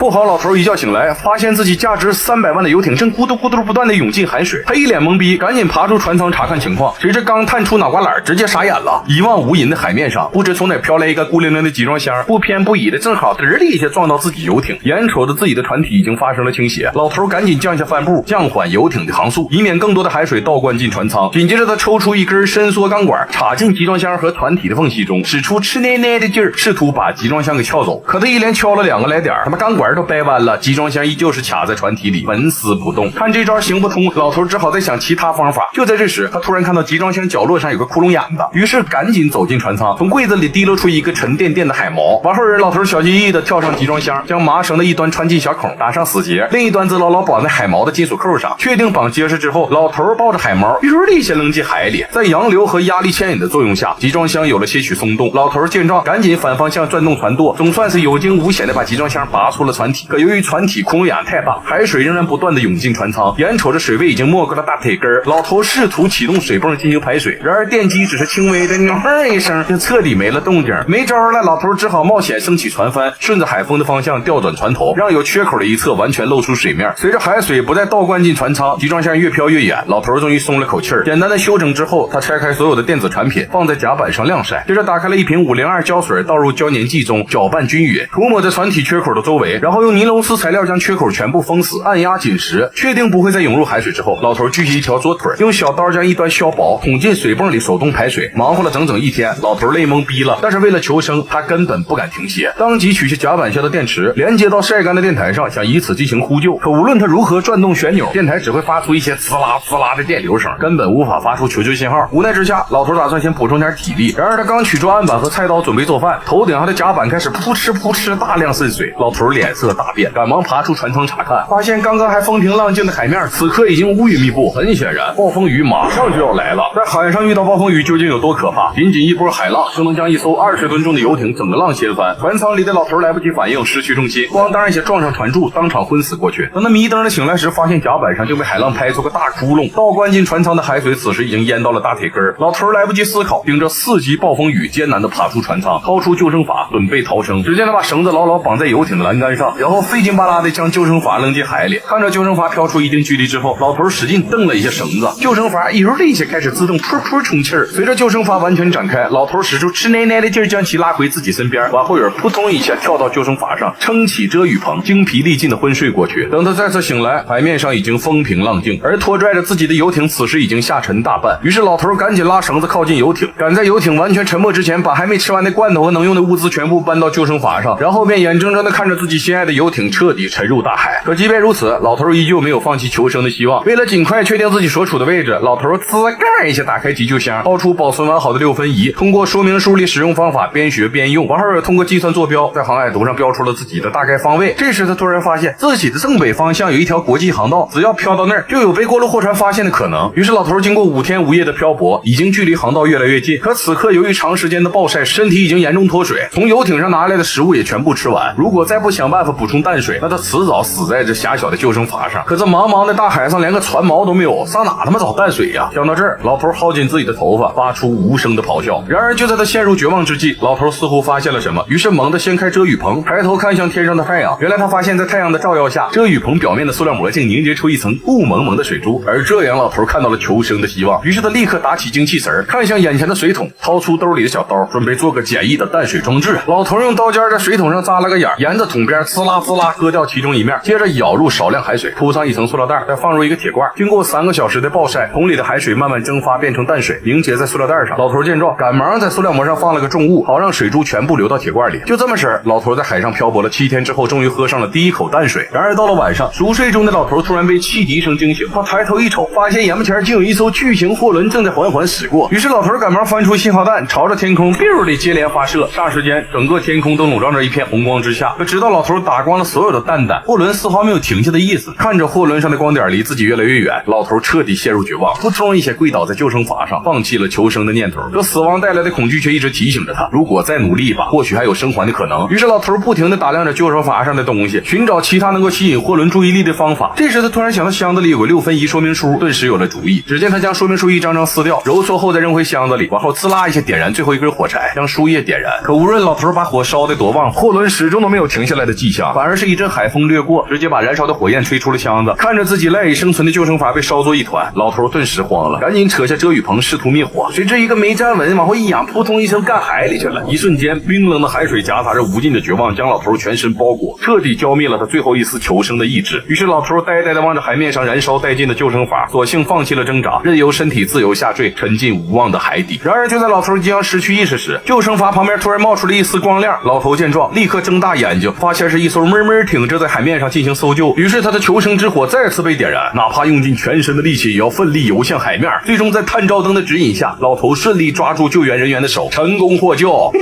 不好，老头一觉醒来，发现自己价值300万的游艇正咕嘟咕嘟不断的涌进海水，他一脸懵逼，赶紧爬出船舱查看情况。谁知刚探出脑瓜篮，直接傻眼了。一望无垠的海面上，不知从哪飘来一个孤零零的集装箱，不偏不倚的正好嘚儿的一下撞到自己游艇。眼瞅着自己的船体已经发生了倾斜，老头赶紧降下帆布，降缓游艇的航速，以免更多的海水倒灌进船舱。紧接着他抽出一根伸缩钢管，插进集装箱和船体的缝隙中，使出吃奶奶的劲儿，试图把集装箱给撬走。可他一连敲了2个来点，他妈钢管都掰弯了，集装箱依旧是卡在船体里，纹丝不动。看这招行不通，老头只好再想其他方法。就在这时，他突然看到集装箱角落上有个窟窿眼子，于是赶紧走进船舱，从柜子里提溜出一个沉甸甸的海锚。往后人老头小心翼翼地跳上集装箱，将麻绳的一端穿进小孔，打上死结，另一端则牢牢绑在海锚的金属扣上。确定绑结实之后，老头抱着海锚一下扔进海里。在洋流和压力牵引的作用下，集装箱有了些许松动。老头见状，赶紧反方向转动船舵，总算是有惊无险地把集装箱拔出了船体。可由于船体窟窿眼太大，海水仍然不断地涌进船舱，眼瞅着水位已经没过了大腿根，老头试图启动水泵进行排水，然而电机只是轻微的扭一声，就彻底没了动静。没招了，老头只好冒险升起船帆，顺着海风的方向调转船头，让有缺口的一侧完全露出水面。随着海水不再倒灌进船舱，集装箱越飘越远，老头终于松了口气儿。简单的修整之后，他拆开所有的电子产品，放在甲板上晾晒，接着打开了一瓶502胶水，倒入胶粘剂中，搅拌均匀，涂抹在船体缺口的周围，然后用尼龙丝材料将缺口全部封死，按压紧实，确定不会再涌入海水之后，老头举起一条左腿，用小刀将一端削薄，捅进水泵里手动排水。忙活了整整1天，老头累懵逼了，但是为了求生，他根本不敢停歇，当即取下甲板下的电池，连接到晒干的电台上，想以此进行呼救。可无论他如何转动旋钮，电台只会发出一些滋啦滋啦的电流声，根本无法发出求救信号。无奈之下，老头打算先补充点体力。然而他刚取出案板和菜刀准备做饭，头顶上的甲板开始扑哧扑哧大量渗水，老头脸色大变，赶忙爬出船舱查看，发现刚刚还风平浪静的海面，此刻已经乌云密布。很显然，暴风雨马上就要来了。在海上遇到暴风雨究竟有多可怕？仅仅一波海浪就能将一艘20吨重的游艇整个浪掀翻。船舱里的老头来不及反应，失去重心，咣当一下撞上船柱，当场昏死过去。等他迷瞪的醒来时，发现甲板上就被海浪拍出个大窟窿，倒灌进船舱的海水此时已经淹到了大腿根。老头来不及思考，顶着4级暴风雨艰难地爬出船舱，掏出救生筏准备逃生。只见他把绳子牢牢绑在游艇的栏杆上，然后费劲巴拉地将救生筏扔进海里。看着救生筏飘出一定距离之后，老头使劲蹬了一下绳子，救生筏一的一下开始自动噗噗充气儿。随着救生筏完全展开，老头使出吃奶奶的劲儿将其拉回自己身边，往后眼扑通一下跳到救生筏上，撑起遮雨棚，精疲力尽地昏睡过去。等他再次醒来，海面上已经风平浪静，而拖拽着自己的游艇此时已经下沉大半。于是老头赶紧拉绳子靠近游艇，赶在游艇完全沉没之前，把还没吃完的罐头和能用的物资全部搬到救生筏上，然后便眼睁睁地看着自己心爱的游艇彻底沉入大海。可即便如此，老头依旧没有放弃求生的希望。为了尽快确定自己所处的位置，老头滋盖一下打开急救箱，掏出保存完好的6分仪，通过说明书里使用方法边学边用，完后通过计算坐标，在航海图上标出了自己的大概方位。这时他突然发现自己的正北方向有一条国际航道，只要飘到那儿就有被过路货船发现的可能。于是老头经过5天5夜的漂泊，已经距离航道越来越近。可此刻由于长时间的暴晒，身体已经严重脱水，从游艇上拿来的食物也全部吃完。如果再不想办法补充淡水，那他迟早死在这狭小的救生筏上。可这茫茫的大海上连个船锚都没有，上哪他妈找淡水呀？想到这儿，老头薅紧自己的头发，发出无声的咆哮。然而就在他陷入绝望之际，老头似乎发现了什么，于是猛地掀开遮雨棚，抬头看向天上的太阳。原来他发现在太阳的照耀下，遮雨棚表面的塑料膜竟凝结出一层雾蒙蒙的水珠，而这样老头看到了求生的希望。于是他立刻打起精气神，看向眼前的水桶，掏出兜里的小刀，准备做个简易的淡水装置。老头用刀尖在水桶上扎了个眼，沿着桶边呲啦呲啦割掉其中一面，接着舀入少量海水，铺上一层塑料袋，再放入一个铁罐。经过3个小时的暴晒，桶里的海水慢慢蒸发变成淡水，凝结在塑料袋上。老头见状，赶忙在塑料膜上放了个重物，好让水珠全部流到铁罐里。就这么式，老头在海上漂泊了7天之后，终于喝上了第一口淡水。然而到了晚上，熟睡中的老头突然被汽笛声惊醒，他抬头一瞅，发现眼前竟有一艘巨型货轮正在缓缓驶过。于是老头赶忙翻出信号弹，朝着天空 biu 的接连发射。霎时间，整个天空都笼罩着一片红光之下。可直到老头打光了所有的弹弹，货轮丝毫没有停下的意思。看着货轮上的光点离自己越来越远，老头彻底陷入绝望，扑通一下跪倒在救生筏上，放弃了求生的念头。这死亡带来的恐惧却一直提醒着他，如果再努力一把，或许还有生还的可能。于是老头不停地打量着救生筏上的东西，寻找其他能够吸引货轮注意力的方法。这时他突然想到箱子里有个6分仪说明书，顿时有了主意。只见他将说明书一张张撕掉，揉搓后再扔回箱子里，往后滋啦一下点燃最后一根火柴，将书页点燃。可无论老头把火烧得多旺，货轮始终都没有停下来的迹迹象，反而是一阵海风掠过，直接把燃烧的火焰吹出了箱子。看着自己赖以生存的救生筏被烧作一团，老头顿时慌了，赶紧扯下遮雨棚试图灭火。谁知一个没站稳，往后一仰，扑通一声干海里去了。一瞬间，冰冷的海水夹杂着无尽的绝望，将老头全身包裹，彻底浇灭了他最后一丝求生的意志。于是老头呆呆地望着海面上燃烧殆尽的救生筏，索性放弃了挣扎，任由身体自由下坠，沉进无望的海底。然而就在老头即将失去意识时，救生筏旁边突然冒出了一丝光亮。老头见状，立刻睁大眼睛，发现是一艘闷闷挺着在海面上进行搜救。于是他的求生之火再次被点燃，哪怕用尽全身的力气也要奋力游向海面。最终在探照灯的指引下，老头顺利抓住救援人员的手，成功获救。